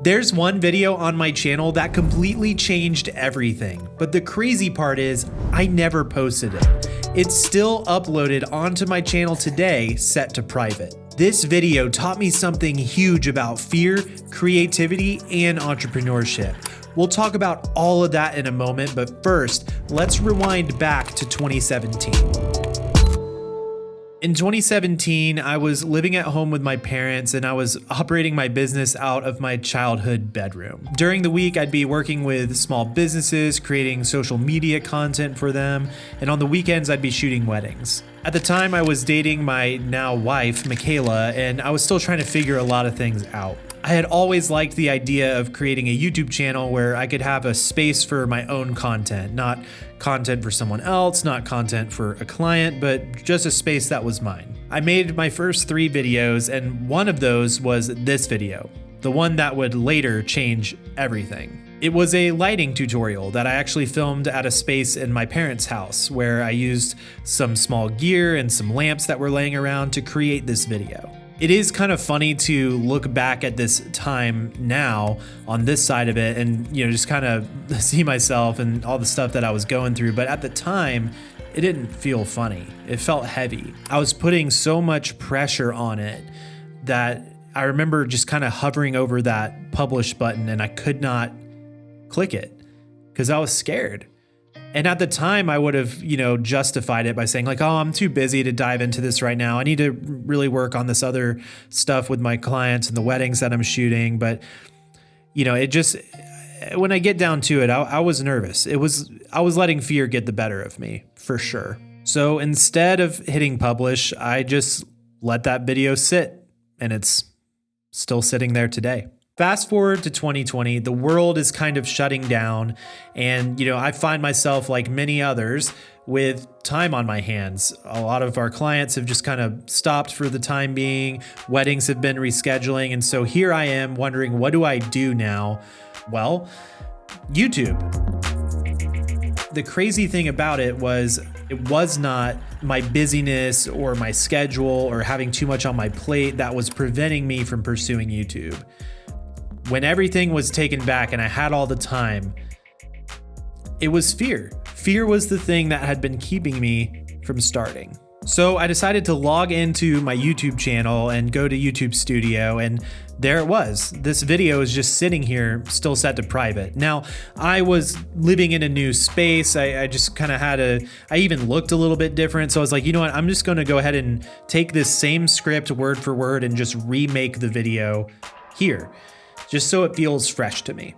There's one video on my channel that completely changed everything, but the crazy part is I never posted it. It's still uploaded onto my channel today, set to private. This video taught me something huge about fear, creativity, and entrepreneurship. We'll talk about all of that in a moment, but first, let's rewind back to 2017. In 2017, I was living at home with my parents and I was operating my business out of my childhood bedroom. During the week, I'd be working with small businesses, creating social media content for them, and on the weekends, I'd be shooting weddings. At the time, I was dating my now wife, Michaela, and I was still trying to figure a lot of things out. I had always liked the idea of creating a YouTube channel where I could have a space for my own content, not content for someone else, not content for a client, but just a space that was mine. I made my first 3 videos, and one of those was this video, the one that would later change everything. It was a lighting tutorial that I actually filmed at a space in my parents' house where I used some small gear and some lamps that were laying around to create this video. It is kind of funny to look back at this time now on this side of it and, just kind of see myself and all the stuff that I was going through. But at the time, it didn't feel funny. It felt heavy. I was putting so much pressure on it that I remember just kind of hovering over that publish button and I could not click it because I was scared. And at the time I would have, justified it by saying like, oh, I'm too busy to dive into this right now. I need to really work on this other stuff with my clients and the weddings that I'm shooting. But, it just, when I get down to it, I was nervous. I was letting fear get the better of me for sure. So instead of hitting publish, I just let that video sit and it's still sitting there today. Fast forward to 2020, the world is kind of shutting down and, I find myself like many others with time on my hands. A lot of our clients have just kind of stopped for the time being. Weddings have been rescheduling. And so here I am wondering, what do I do now? Well, YouTube. The crazy thing about it was not my busyness or my schedule or having too much on my plate that was preventing me from pursuing YouTube. When everything was taken back and I had all the time, it was fear. Fear was the thing that had been keeping me from starting. So I decided to log into my YouTube channel and go to YouTube Studio, and there it was. This video is just sitting here, still set to private. Now, I was living in a new space. I just kind of I even looked a little bit different. So I was like, you know what? I'm just going to go ahead and take this same script word for word and just remake the video here, just so it feels fresh to me.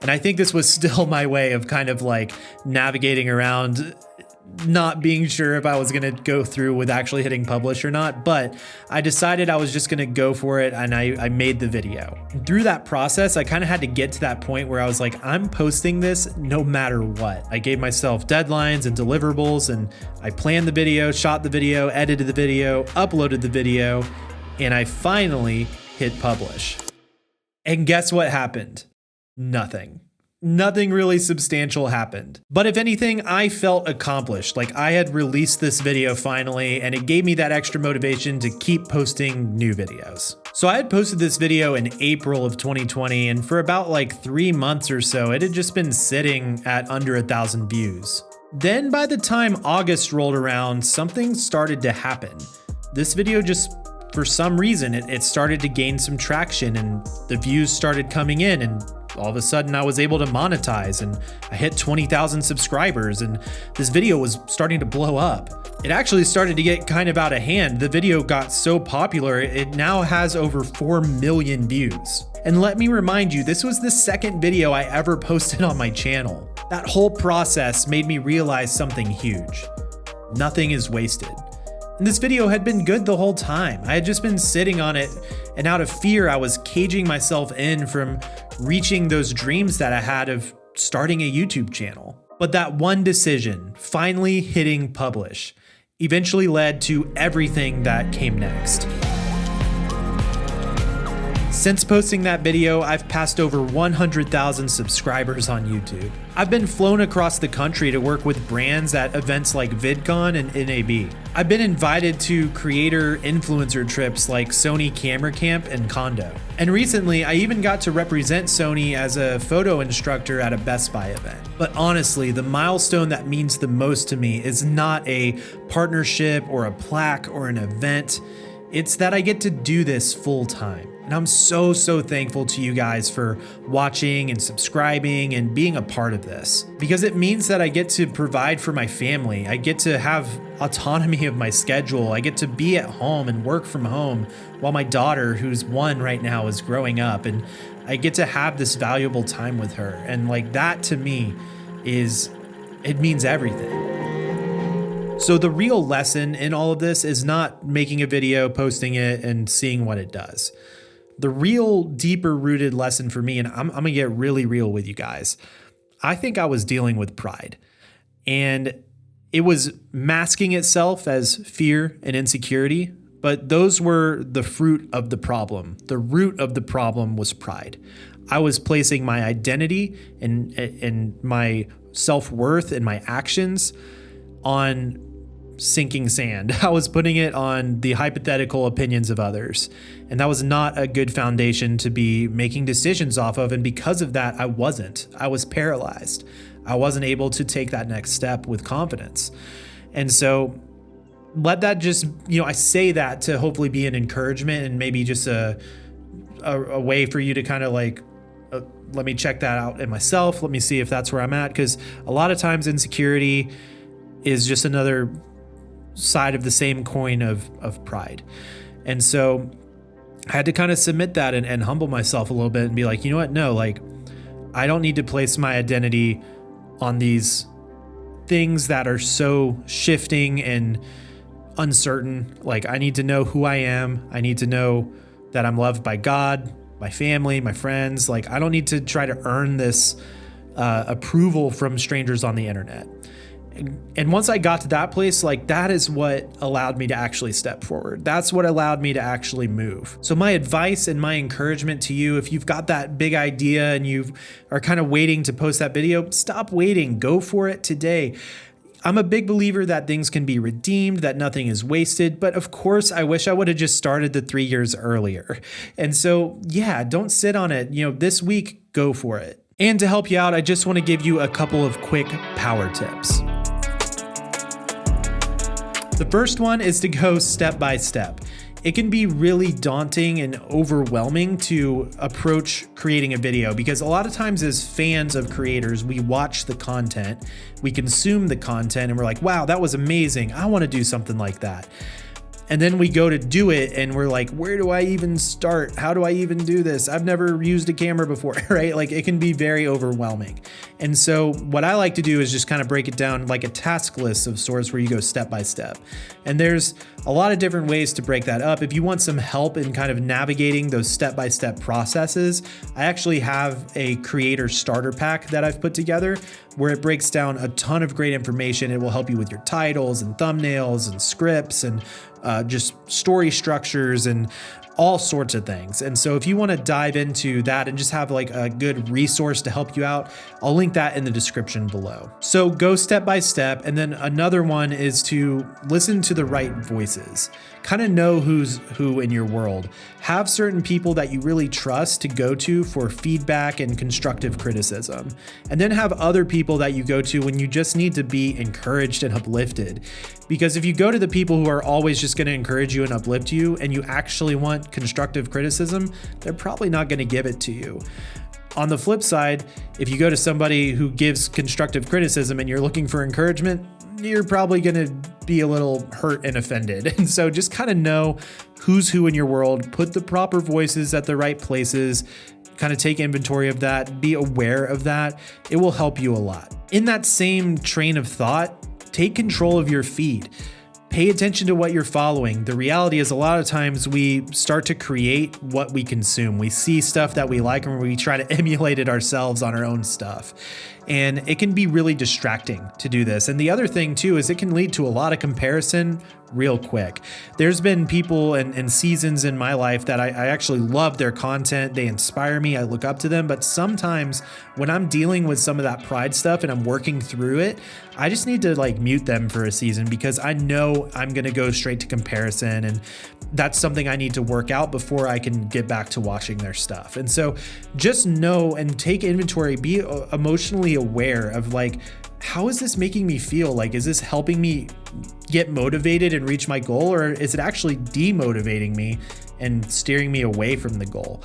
And I think this was still my way of kind of like navigating around, not being sure if I was going to go through with actually hitting publish or not, but I decided I was just going to go for it and I made the video. And through that process, I kind of had to get to that point where I was like, I'm posting this no matter what. I gave myself deadlines and deliverables and I planned the video, shot the video, edited the video, uploaded the video, and I finally hit publish. And guess what happened? Nothing. Nothing really substantial happened. But if anything, I felt accomplished. Like I had released this video finally, and it gave me that extra motivation to keep posting new videos. So I had posted this video in April of 2020, and for about like 3 months or so, it had just been sitting at under 1,000 views. Then by the time August rolled around, something started to happen. This video just, for some reason, it started to gain some traction and the views started coming in, and all of a sudden I was able to monetize and I hit 20,000 subscribers and this video was starting to blow up. It actually started to get kind of out of hand. The video got so popular, it now has over 4 million views. And let me remind you, this was the second video I ever posted on my channel. That whole process made me realize something huge. Nothing is wasted. And this video had been good the whole time. I had just been sitting on it, and out of fear, I was caging myself in from reaching those dreams that I had of starting a YouTube channel. But that one decision, finally hitting publish, eventually led to everything that came next. Since posting that video, I've passed over 100,000 subscribers on YouTube. I've been flown across the country to work with brands at events like VidCon and NAB. I've been invited to creator influencer trips like Sony Camera Camp and Condo. And recently, I even got to represent Sony as a photo instructor at a Best Buy event. But honestly, the milestone that means the most to me is not a partnership or a plaque or an event. It's that I get to do this full time. And I'm so thankful to you guys for watching and subscribing and being a part of this, because it means that I get to provide for my family. I get to have autonomy of my schedule. I get to be at home and work from home while my daughter, who's 1 right now, is growing up, and I get to have this valuable time with her. And like that to me it means everything. So the real lesson in all of this is not making a video, posting it, and seeing what it does. The real deeper rooted lesson for me, and I'm gonna get really real with you guys, I think I was dealing with pride, and it was masking itself as fear and insecurity, but those were the fruit of the problem. The root of the problem was pride. I was placing my identity and my self-worth and my actions on sinking sand. I was putting it on the hypothetical opinions of others. And that was not a good foundation to be making decisions off of. And because of that, I was paralyzed. I wasn't able to take that next step with confidence. And so let that just, I say that to hopefully be an encouragement and maybe just a way for you to kind of like, let me check that out in myself. Let me see if that's where I'm at. Because a lot of times insecurity is just another side of the same coin of pride. And so I had to kind of submit that and humble myself a little bit and be like, you know what? No, like I don't need to place my identity on these things that are so shifting and uncertain. Like I need to know who I am. I need to know that I'm loved by God, my family, my friends. Like I don't need to try to earn this approval from strangers on the internet. And once I got to that place, like that is what allowed me to actually step forward. That's what allowed me to actually move. So my advice and my encouragement to you, if you've got that big idea and you are kind of waiting to post that video, stop waiting, go for it today. I'm a big believer that things can be redeemed, that nothing is wasted. But of course, I wish I would have just started the 3 years earlier. And so, yeah, don't sit on it. This week, go for it. And to help you out, I just want to give you a couple of quick power tips. The first one is to go step by step. It can be really daunting and overwhelming to approach creating a video because a lot of times as fans of creators, we watch the content, we consume the content, and we're like, wow, that was amazing. I want to do something like that. And then we go to do it and we're like, where do I even start? How do I even do this? I've never used a camera before, right? Like it can be very overwhelming. And so what I like to do is just kind of break it down like a task list of sorts where you go step by step. And there's a lot of different ways to break that up. If you want some help in kind of navigating those step-by-step processes, I actually have a creator starter pack that I've put together where it breaks down a ton of great information. It will help you with your titles and thumbnails and scripts and just story structures and all sorts of things. And so if you want to dive into that and just have like a good resource to help you out, I'll link that in the description below. So go step by step. And then another one is to listen to the right voices. Kind of know who's who in your world. Have certain people that you really trust to go to for feedback and constructive criticism. And then have other people that you go to when you just need to be encouraged and uplifted. Because if you go to the people who are always just going to encourage you and uplift you, and you actually want constructive criticism, they're probably not going to give it to you. On the flip side, if you go to somebody who gives constructive criticism and you're looking for encouragement, you're probably going to be a little hurt and offended. And so just kind of know who's who in your world, put the proper voices at the right places, kind of take inventory of that, be aware of that. It will help you a lot. In that same train of thought, take control of your feed. Pay attention to what you're following. The reality is a lot of times we start to create what we consume. We see stuff that we like and we try to emulate it ourselves on our own stuff. And it can be really distracting to do this. And the other thing too is it can lead to a lot of comparison real quick. There's been people and seasons in my life that I actually love their content. They inspire me. I look up to them. But sometimes when I'm dealing with some of that pride stuff and I'm working through it, I just need to like mute them for a season because I know I'm going to go straight to comparison. And that's something I need to work out before I can get back to watching their stuff. And so just know and take inventory, be emotionally aware of like, how is this making me feel? Like, is this helping me get motivated and reach my goal? Or is it actually demotivating me and steering me away from the goal?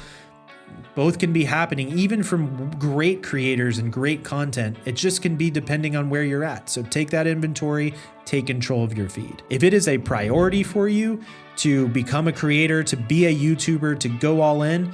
Both can be happening, even from great creators and great content. It just can be depending on where you're at. So take that inventory, take control of your feed. If it is a priority for you to become a creator, to be a YouTuber, to go all in,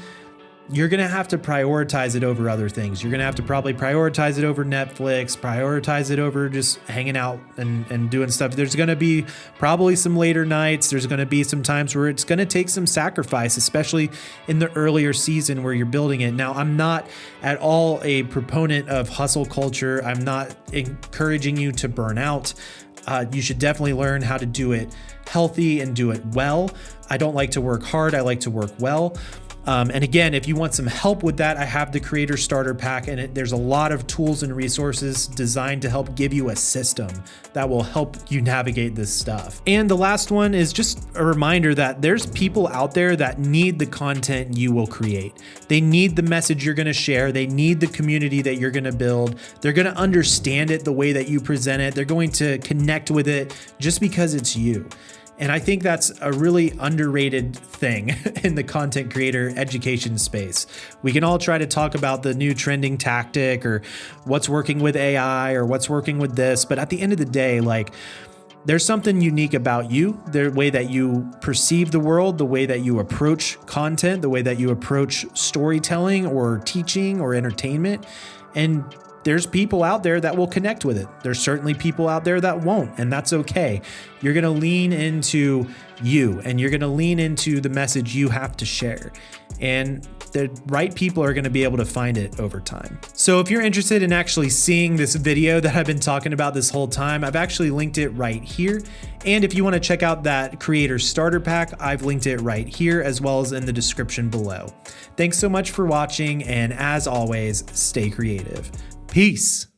you're going to have to prioritize it over other things. You're going to have to probably prioritize it over Netflix, prioritize it over just hanging out and doing stuff. There's going to be probably some later nights. There's going to be some times where it's going to take some sacrifice, especially in the earlier season where you're building it. Now, I'm not at all a proponent of hustle culture. I'm not encouraging you to burn out. You should definitely learn how to do it healthy and do it well. I don't like to work hard. I like to work well. And again, if you want some help with that, I have the Creator Starter Pack, and there's a lot of tools and resources designed to help give you a system that will help you navigate this stuff. And the last one is just a reminder that there's people out there that need the content you will create. They need the message you're going to share. They need the community that you're going to build. They're going to understand it the way that you present it. They're going to connect with it just because it's you. And I think that's a really underrated thing in the content creator education space. We can all try to talk about the new trending tactic or what's working with AI or what's working with this. But at the end of the day, like, there's something unique about you, the way that you perceive the world, the way that you approach content, the way that you approach storytelling or teaching or entertainment. And there's people out there that will connect with it. There's certainly people out there that won't, and that's okay. You're going to lean into you, and you're going to lean into the message you have to share. And the right people are going to be able to find it over time. So if you're interested in actually seeing this video that I've been talking about this whole time, I've actually linked it right here. And if you want to check out that Creator Starter Pack, I've linked it right here as well as in the description below. Thanks so much for watching, and as always, stay creative. Peace.